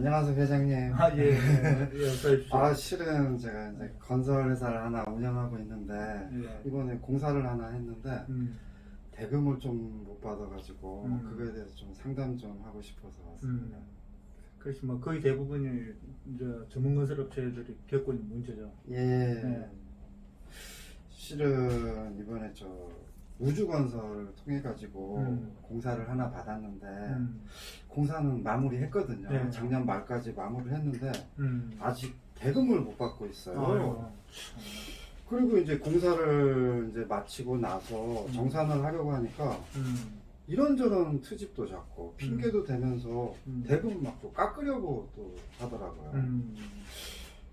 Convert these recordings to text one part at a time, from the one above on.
안녕하세요, 회장님. 아, 예, 예, 어서 오십시오. 실은 제가 이제 건설 회사를 하나 운영하고 있는데, 예. 이번에 공사를 하나 했는데, 음, 대금을 좀 못 받아가지고, 그거에 음. 대해서 좀 상담 좀 하고 싶어서 왔습니다. 그렇지, 뭐, 거의 대부분이 이제 전문 건설 업체들이 겪고 있는 문제죠. 예. 네. 실은 이번에 우주건설을 통해가지고 공사를 하나 받았는데, 음, 공사는 마무리했거든요. 네. 작년 말까지 마무리를 했는데, 음. 아직 대금을 못 받고 있어요. 아이고, 그리고 이제 공사를 이제 마치고 나서 정산을 하려고 하니까 음, 이런저런 트집도 잡고 핑계도 대면서 음. 대금 막 또 깎으려고 또 하더라고요. 음,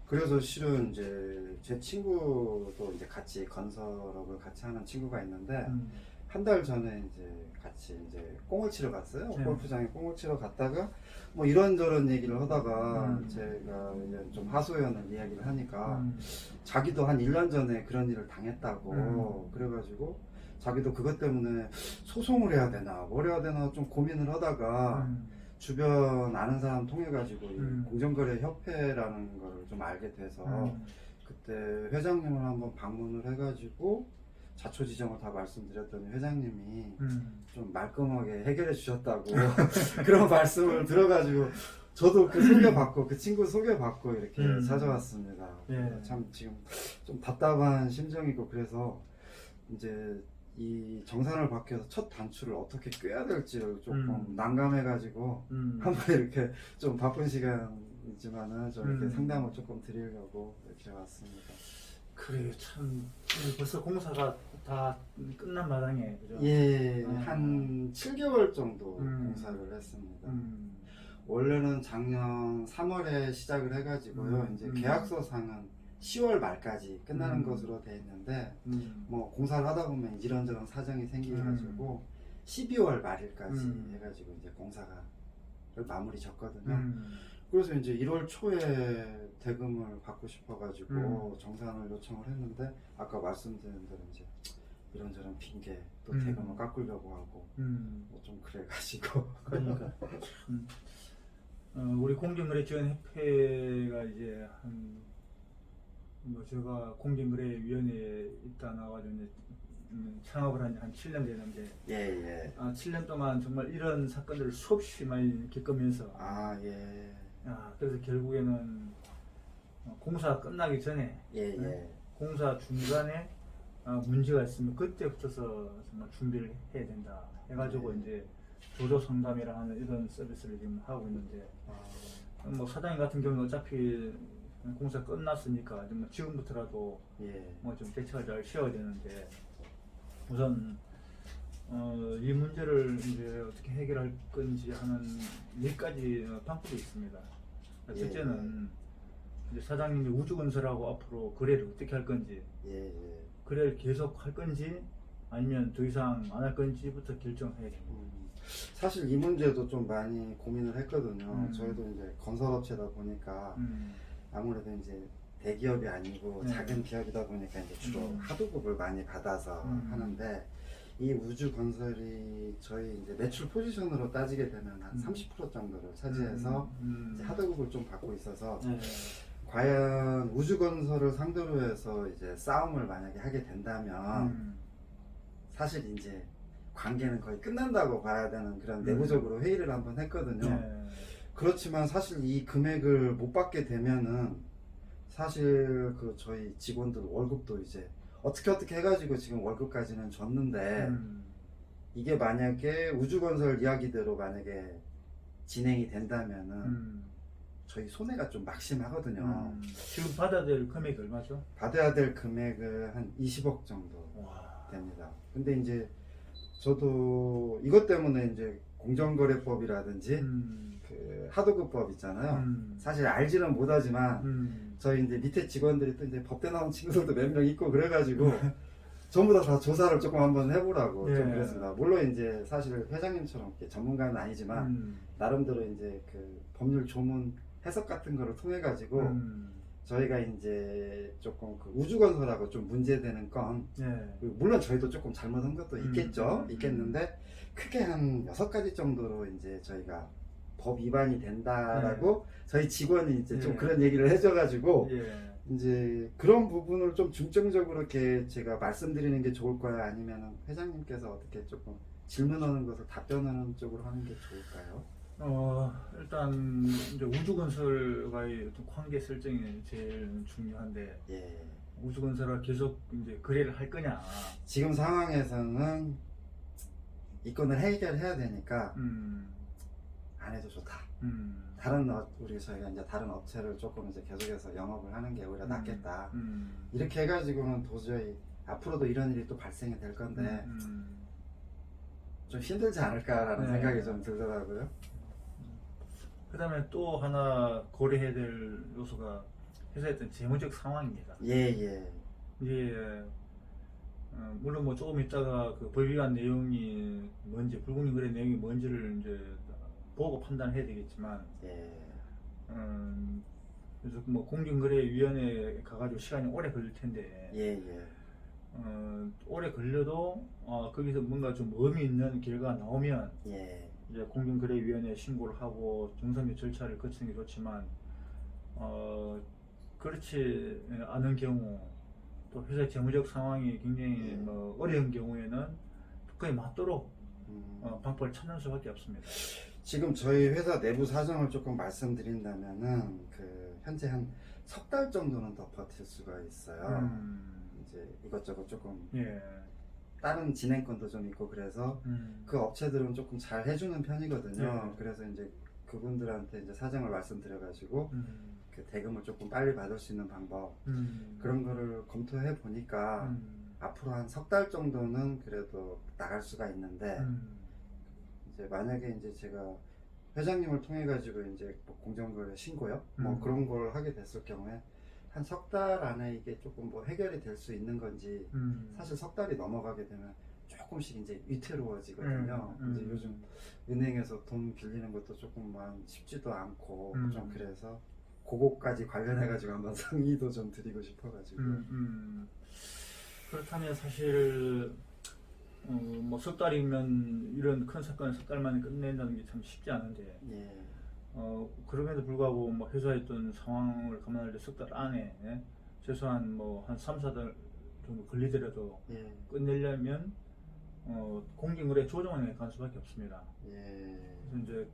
그래서 실은 이제 제 친구도 이제 같이 건설업을 같이 하는 친구가 있는데 음, 한 달 전에 이제 같이 이제 꽁을 치러 갔어요. 네. 골프장에 꽁을 치러 갔다가 뭐 이런저런 얘기를 하다가 음. 제가 이제 좀 하소연을 이야기를 하니까 음, 자기도 한 1년 전에 그런 일을 당했다고 그래가지고 자기도 그것 때문에 소송을 해야 되나 뭘 해야 되나 좀 고민을 하다가 음, 주변 아는 사람 통해가지고 이 음. 공정거래협회라는 걸 좀 알게 돼서 그때 회장님을 한번 방문을 해가지고 자초지정을 다 말씀드렸더니 회장님이 좀 말끔하게 해결해 주셨다고 그런 말씀을 들어가지고 저도 그 소개받고 그 친구 소개받고 이렇게 찾아왔습니다. 예. 참 지금 좀 답답한 심정이고 그래서 이제 이 정산을 받기 위해서 첫 단추를 어떻게 꿰야 될지를 조금 난감해가지고 한번 이렇게 좀 바쁜 시간이지만은 좀 이렇게 상담을 조금 드리려고 이렇게 왔습니다. 그래요, 참. 벌써 공사가 다 끝난 마당에, 그죠? 예, 아. 한 7개월 정도 공사를 했습니다. 원래는 작년 3월에 시작을 해가지고요. 이제 계약서상은 10월 말까지 끝나는 것으로 돼 있는데, 뭐 공사를 하다 보면 이런저런 사정이 생겨가지고 12월 말일까지 해가지고 이제 공사를 마무리 졌거든요. 그래서 이제 1월 초에 대금을 받고 싶어가지고 정산을 요청을 했는데 아까 말씀드린 대로 이제 이런저런 핑계 또 대금을 깎으려고 하고 뭐 좀 그래가지고 그러니까 우리 공정거래지원협회가 이제 뭐 제가 공정거래위원회에 있다 나와가지고 이제 창업을 한 지 한 7년 되는데 예예 7년 동안 정말 이런 사건들을 수없이 많이 겪으면서 예. 그래서 결국에는 공사 끝나기 전에 예예 공사 중간에 문제가 있으면 그때부터서 정말 준비를 해야 된다 해가지고 이제 조조 상담이라 하는 이런 서비스를 지금 하고 있는데 뭐 사장님 같은 경우는 어차피 공사 끝났으니까 뭐 지금부터라도 뭐 좀 대책을 잘 세워야 되는데 우선 이 문제를 이제 어떻게 해결할 건지 하는 몇 가지 방법이 있습니다. 첫째는 이제 사장님이 우주건설하고 앞으로 거래를 어떻게 할 건지, 거래를 계속 할 건지 아니면 더 이상 안 할 건지부터 결정해야 됩니다. 사실 이 문제도 좀 많이 고민을 했거든요. 저희도 이제 건설업체다 보니까 아무래도 이제 대기업이 아니고 작은 기업이다 보니까 이제 주로 하도급을 많이 받아서 하는데 이 우주건설이 저희 이제 매출 포지션으로 따지게 되면 한 30% 정도를 차지해서 이제 하도급을 좀 받고 있어서 과연 우주건설을 상대로 해서 이제 싸움을 만약에 하게 된다면 사실 이제 관계는 거의 끝난다고 봐야 되는 그런 내부적으로 회의를 한번 했거든요. 그렇지만 사실 이 금액을 못 받게 되면은 사실 그 저희 직원들 월급도 이제 어떻게 해가지고 지금 월급까지는 줬는데 이게 만약에 우주건설 이야기대로 만약에 진행이 된다면은 저희 손해가 좀 막심하거든요. 지금 받아야 될 금액이 얼마죠? 받아야 될 금액은 한 20억 정도 됩니다. 근데 이제 저도 이것 때문에 이제 공정거래법이라든지 그 하도급법 있잖아요. 사실 알지는 못하지만 저희 이제 밑에 직원들이 또 이제 법대 나온 친구들도 몇 명 있고 그래가지고 전부 다 조사를 조금 한번 해보라고 좀 그랬습니다. 물론 이제 사실 회장님처럼 이렇게 전문가는 아니지만 나름대로 이제 그 법률 조문 해석 같은 거를 통해 가지고 저희가 이제 조금 그 우주건설하고 좀 문제되는 건 물론 저희도 조금 잘못한 것도 있겠죠. 있겠는데 크게 한 6가지 정도로 이제 저희가 법 위반이 된다라고 예. 저희 직원이 이제 좀 예. 그런 얘기를 해줘가지고 예. 이제 그런 부분을 좀 중점적으로 이렇게 제가 말씀드리는 게 좋을까요? 아니면 회장님께서 어떻게 조금 질문하는 것을 답변하는 쪽으로 하는 게 좋을까요? 일단 이제 우주건설과의 어떤 관계 설정이 제일 중요한데 예. 우주건설과 계속 이제 거래를 할 거냐. 지금 상황에서는 이권을 해결해야 되니까 안 해도 좋다. 다른 우리 저희가 이제 다른 업체를 조금 이제 계속해서 영업을 하는 게 오히려 낫겠다. 이렇게 해가지고는 도저히 앞으로도 이런 일이 또 발생이 될 건데 좀 힘들지 않을까라는 네. 생각이 좀 들더라고요. 그다음에 또 하나 고려해야 될 요소가 회사의 어떤 재무적 상황입니다. 예. 이게 물론 뭐 조금 있다가 그 법 위반 내용이 뭔지 불공정 거래 내용이 뭔지를 이제 보고 판단해야 되겠지만 예. 그래서 뭐 공정거래위원회에 가가지고 시간이 오래 걸릴 텐데 예. 오래 걸려도 거기서 뭔가 좀 의미 있는 결과가 나오면 예. 이제 공정거래위원회에 신고를 하고 정상적 절차를 거치는 게 좋지만 그렇지 않은 경우 또 회사 재무적 상황이 굉장히 뭐 어려운 경우에는 거의 맞도록 방법을 찾는 수밖에 없습니다. 지금 저희 회사 내부 사정을 조금 말씀드린다면은 그 현재 한 석 달 정도는 더 버틸 수가 있어요. 이제 이것저것 조금 예. 다른 진행권도 좀 있고 그래서 그 업체들은 조금 잘 해주는 편이거든요. 네. 그래서 이제 그분들한테 이제 사정을 말씀드려가지고 그 대금을 조금 빨리 받을 수 있는 방법 그런 거를 검토해 보니까 앞으로 한 석 달 정도는 그래도 나갈 수가 있는데 이제 만약에 이제 제가 회장님을 통해 가지고 이제 뭐 공정거래 신고요 뭐 그런 걸 하게 됐을 경우에 한 석 달 안에 이게 조금 뭐 해결이 될 수 있는 건지 사실 석 달이 넘어가게 되면 조금씩 이제 위태로워지거든요. 이제 요즘 은행에서 돈 빌리는 것도 조금 쉽지도 않고 좀 그래서 그거까지 관련해 가지고 한번 상의도 좀 드리고 싶어가지고. 그렇다면 사실 뭐 석 달이면 이런 큰 사건을 석 달 만에 끝낸다는 게 참 쉽지 않은데 예. 그럼에도 불구하고 뭐 회사의 어떤 상황을 감안할 때 석 달 안에 최소한 뭐 한 3, 4달 정도 걸리더라도 예. 끝내려면 공정거래 조정원에 갈 수밖에 없습니다. 예. 그래서 이제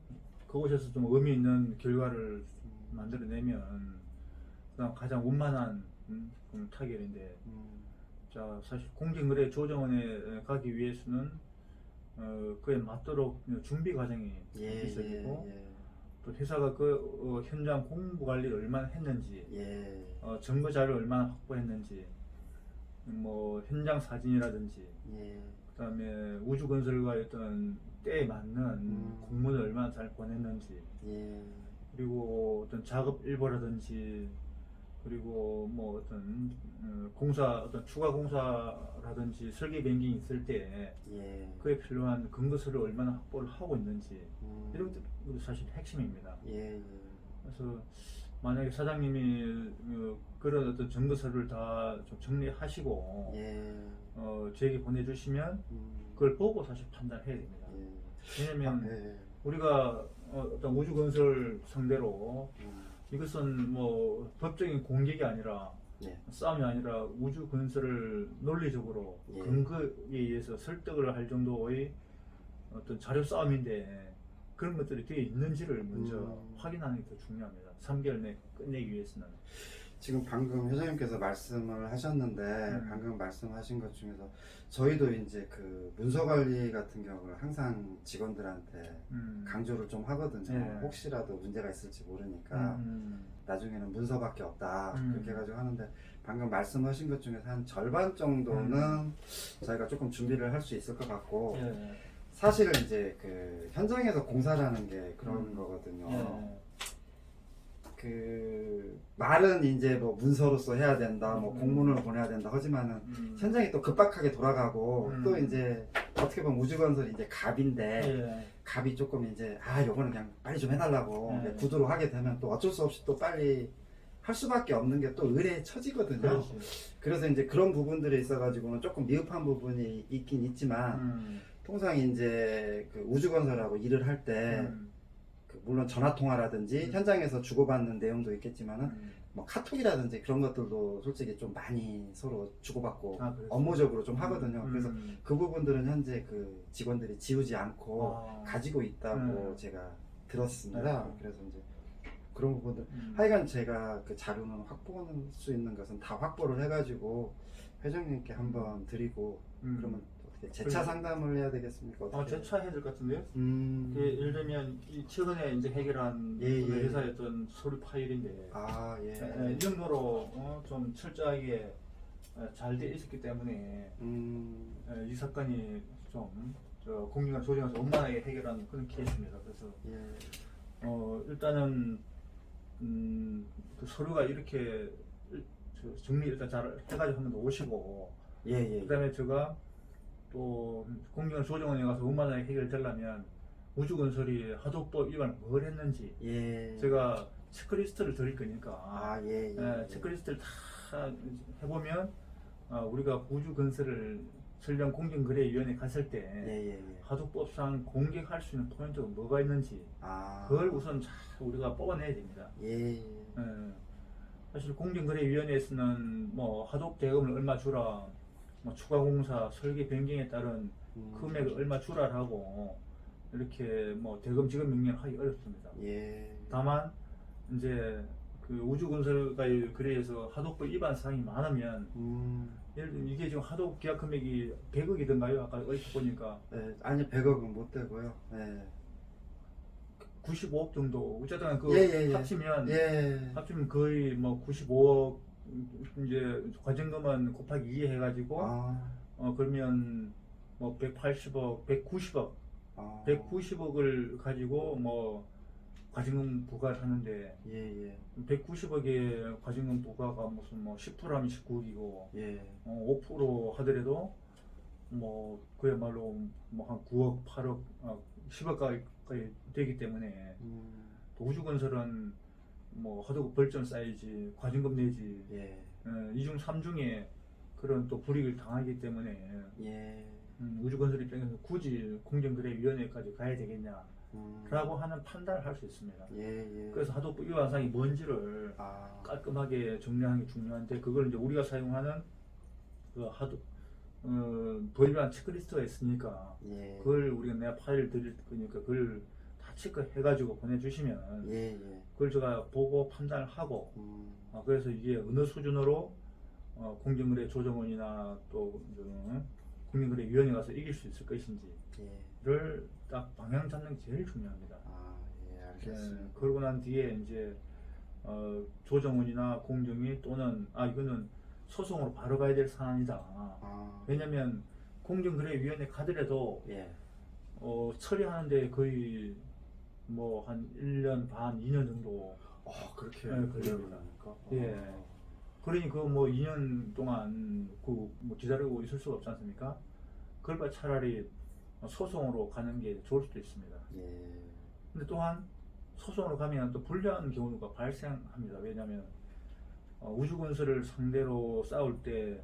그곳에서 좀 의미 있는 결과를 만들어내면 그다음 가장 원만한 그런 타결인데 자 사실 공정거래 조정원에 가기 위해서는 그에 맞도록 준비 과정이 있어야 되고 또 회사가 그 현장 공부 관리를 얼마나 했는지 증거 자료를 얼마나 확보했는지 뭐 현장 사진이라든지 그다음에 우주건설과의 어떤 때에 맞는 공문을 얼마나 잘 보냈는지 그리고 어떤 작업 일보라든지 그리고 뭐 어떤 공사 어떤 추가 공사라든지 설계 변경이 있을 때 그에 필요한 근거서를 얼마나 확보를 하고 있는지 이런 것도 사실 핵심입니다. 그래서 만약에 사장님이 그런 어떤 증거서를 다 좀 정리하시고 저에게 보내주시면 그걸 보고 사실 판단해야 됩니다. 왜냐면 우리가 어떤 우주건설 상대로 이것은 뭐 법적인 공격이 아니라 싸움이 아니라 우주건설을 논리적으로 근거에 의해서 설득을 할 정도의 어떤 자료 싸움인데 그런 것들이 되어 있는지를 먼저 확인하는 게 더 중요합니다. 3개월 내에 끝내기 위해서는. 지금 방금 회장님께서 말씀을 하셨는데 방금 말씀하신 것 중에서 저희도 이제 그 문서 관리 같은 경우를 항상 직원들한테 강조를 좀 하거든요. 혹시라도 문제가 있을지 모르니까 나중에는 문서밖에 없다 그렇게 해가지고 하는데 방금 말씀하신 것 중에서 한 절반 정도는 저희가 조금 준비를 할 수 있을 것 같고 사실은 이제 그 현장에서 공사라는 게 그런 거거든요. 그 말은 이제 뭐 문서로서 해야 된다, 뭐 공문을 보내야 된다 하지만은 현장이 또 급박하게 돌아가고 또 이제 어떻게 보면 우주건설이 이제 갑인데 갑이 조금 이제 요거는 그냥 빨리 좀 해달라고 구두로 하게 되면 또 어쩔 수 없이 또 빨리 할 수밖에 없는 게 또 의뢰의 처지거든요. 그래서 이제 그런 부분들에 있어가지고는 조금 미흡한 부분이 있긴 있지만 통상 이제 그 우주건설하고 일을 할 때 그 물론 전화 통화라든지 현장에서 주고받는 내용도 있겠지만은 음. 뭐 카톡이라든지 그런 것들도 솔직히 좀 많이 서로 주고받고 그래서? 업무적으로 좀 하거든요. 그래서 음. 그 부분들은 현재 그 직원들이 지우지 않고 가지고 있다고 제가 들었습니다. 그래서 이제 그런 부분들 하여간 제가 그 자료는 확보할 수 있는 것은 다 확보를 해가지고 회장님께 한번 드리고 그러면 어떻게 재차 상담을 해야 되겠습니까? 어떻게? 재차 해야 될 것 같은데요? 예를 들면 이 최근에 이제 해결한 그 회사였던 서류 파일인데 이 정도로 좀 철저하게 잘 돼 있었기 때문에 이 사건이 좀 공정한 조정에서 원만하게 해결한 그런 케이스입니다. 그래서 일단은 그 서류가 이렇게 정리 일단 잘 해가지고 한번 오시고 그다음에 제가 또 공정한 조정원에 가서 원만하게 해결되려면 우주건설이 하도법 위반 뭘 했는지 제가 체크리스트를 드릴 거니까 체크리스트를 다 해보면 우리가 우주건설을 전량 공정거래위원회 갔을 때 하도법상 공개할 수 있는 포인트가 뭐가 있는지 그걸 우선 잘 우리가 뽑아내야 됩니다. 사실 공정거래위원회에서는 뭐 하도급 대금을 얼마 주라, 뭐 추가 공사, 설계 변경에 따른 금액을 얼마 주라라고 이렇게 뭐 대금 지급 명령을 하기 어렵습니다. 다만 이제 그 우주건설과 거래에서 하도법 위반 사항이 많으면 예를 들면 이게 지금 하도급 계약 금액이 100억이던가요? 아까 어디서 보니까 아니 100억은 못 되고요. 95억 정도 어쨌든 그 합치면 합치면 거의 뭐 95억 이제 과징금은 곱하기 2 해가지고 그러면 뭐 180억, 190억, 190억을 가지고 뭐 과징금 부과를 하는데 190억의 과징금 부과가 무슨 뭐 10%하면 19억이고 5% 하더라도 뭐 그야말로 뭐 한 9억, 8억, 10억까지 되기 때문에 또 우주건설은 뭐 하도급 벌점 쌓이지 과징금 내지 이중 3중에 그런 또 불이익을 당하기 때문에 우주건설 입장에서 굳이 공정거래위원회까지 가야 되겠냐 라고 하는 판단을 할 수 있습니다. 그래서 하도급 위반 사항이 뭔지를 깔끔하게 정리하는 게 중요한데 그걸 이제 우리가 사용하는 그 도입한 체크리스트가 있으니까 그걸 우리가 내가 파일을 드릴 거니까 그걸 다 체크해가지고 보내주시면 그걸 제가 보고 판단을 하고 그래서 이게 어느 수준으로 공정거래 조정원이나 또 공정거래위원회 가서 이길 수 있을 것인지를 딱 방향 잡는 게 제일 중요합니다. 알겠습니다. 그러고 난 뒤에 이제 조정원이나 공정위 또는 이거는 소송으로 바로 가야 될 사안이다. 왜냐면 공정거래위원회 가더라도 처리하는데 거의 뭐 한 1년 반, 2년 정도 그렇게 걸립니다. 그러니 그 뭐 2년 동안 그 뭐 기다리고 있을 수가 없지 않습니까? 그럴 바에 차라리 소송으로 가는 게 좋을 수도 있습니다. 근데 또한 소송으로 가면 또 불리한 경우가 발생합니다. 왜냐하면 우주건설을 상대로 싸울 때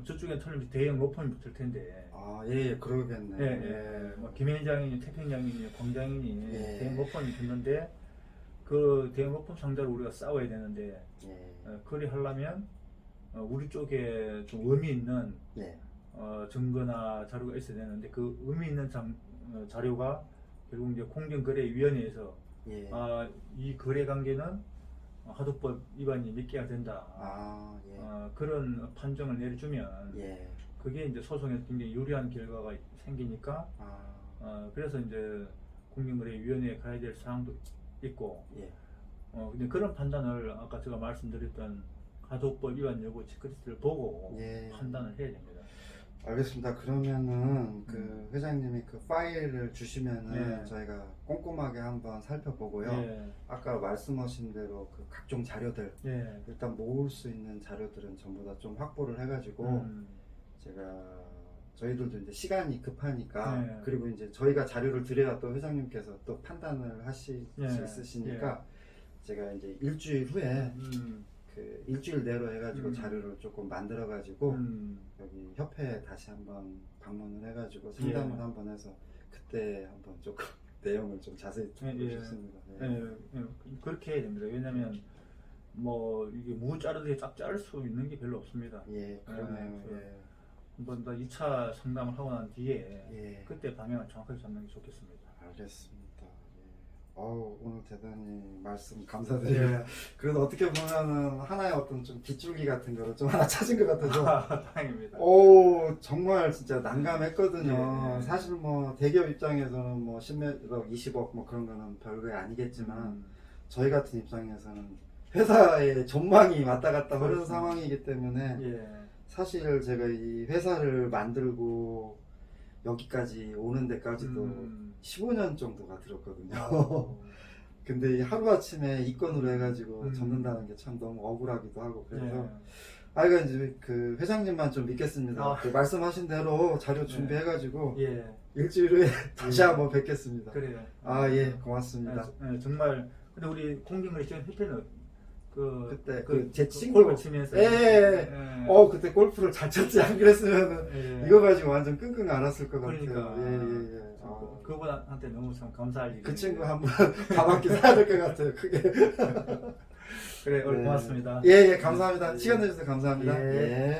저쪽엔 틀림없이 대형 로펌이 붙을 텐데 그러겠네. 뭐 김현장이니 태평양이니 광장이니 대형 로펌이 붙는데 그 대형 로펌 상대로 우리가 싸워야 되는데 그리 하려면 우리 쪽에 좀 의미 있는 증거나 자료가 있어야 되는데 그 의미 있는 자료가 결국 이제 공정거래위원회에서 이 거래 관계는 하도법 위반이 몇 개가 된다. 그런 판정을 내려주면 그게 이제 소송에서 굉장히 유리한 결과가 생기니까 그래서 이제 공정거래위원회에 가야 될 사항도 있고 근데 그런 판단을 아까 제가 말씀드렸던 하도법 위반 여부 체크리스트를 보고 판단을 해야 됩니다. 알겠습니다. 그러면은 그 회장님이 그 파일을 주시면은 저희가 꼼꼼하게 한번 살펴보고요. 아까 말씀하신 대로 그 각종 자료들 일단 모을 수 있는 자료들은 전부 다 좀 확보를 해가지고 저희들도 이제 시간이 급하니까 그리고 이제 저희가 자료를 드려야 또 회장님께서 또 판단을 하실 수 있으시니까 제가 이제 일주일 후에 그 일주일 내로 해가지고 자료를 조금 만들어가지고 여기 협회에 다시 한번 방문을 해가지고 상담을 한번 해서 그때 한번 조금 내용을 좀 자세히 듣고 예, 예. 싶습니다. 예, 예, 그렇게 해야 됩니다. 왜냐면 뭐 이게 무 자르듯이 쫙 자를 수 있는 게 별로 없습니다. 예, 그러네요. 예, 예. 한번 더 2차 상담을 하고 난 뒤에 예. 그때 방향을 정확하게 잡는 게 좋겠습니다. 알겠습니다. 예. 오늘 대단히 말씀 감사드려요. 그래도 어떻게 보면은 하나의 어떤 좀 빗줄기 같은 거를 좀 하나 찾은 것 같아서 다행입니다. 정말 진짜 난감했거든요. 예. 사실 뭐 대기업 입장에서는 뭐 10억, 20억 뭐 그런 거는 별거 아니겠지만 저희 같은 입장에서는 회사의 전망이 왔다 갔다 하는 그렇습니다. 상황이기 때문에 예. 사실 제가 이 회사를 만들고 여기까지 오는 데까지도 15년 정도가 들었거든요. 근데 이 하루아침에 이건으로 해가지고 접는다는 게 참 너무 억울하기도 하고 그래서 예. 이거 이제 그 회장님만 좀 믿겠습니다. 그 말씀하신 대로 자료 준비해가지고 예. 일주일 후에 다시 한번 뵙겠습니다. 그래요. 예, 고맙습니다. 정말 근데 우리 공정거래 지원 협회는 그때 그 제 친구 골프 치면서 그때 골프를 잘 쳤지 안 그랬으면은 예. 이거 가지고 완전 끙끙 앓았을 것 같아요. 그러니까. 예. 그분한테 너무 참 감사할 일이. 그 친구 한번 가방기 사야 될 것 같아요. 크게. 그래, 오늘 고맙습니다. 예, 감사합니다. 시간 내주셔서 감사합니다. 예. 예.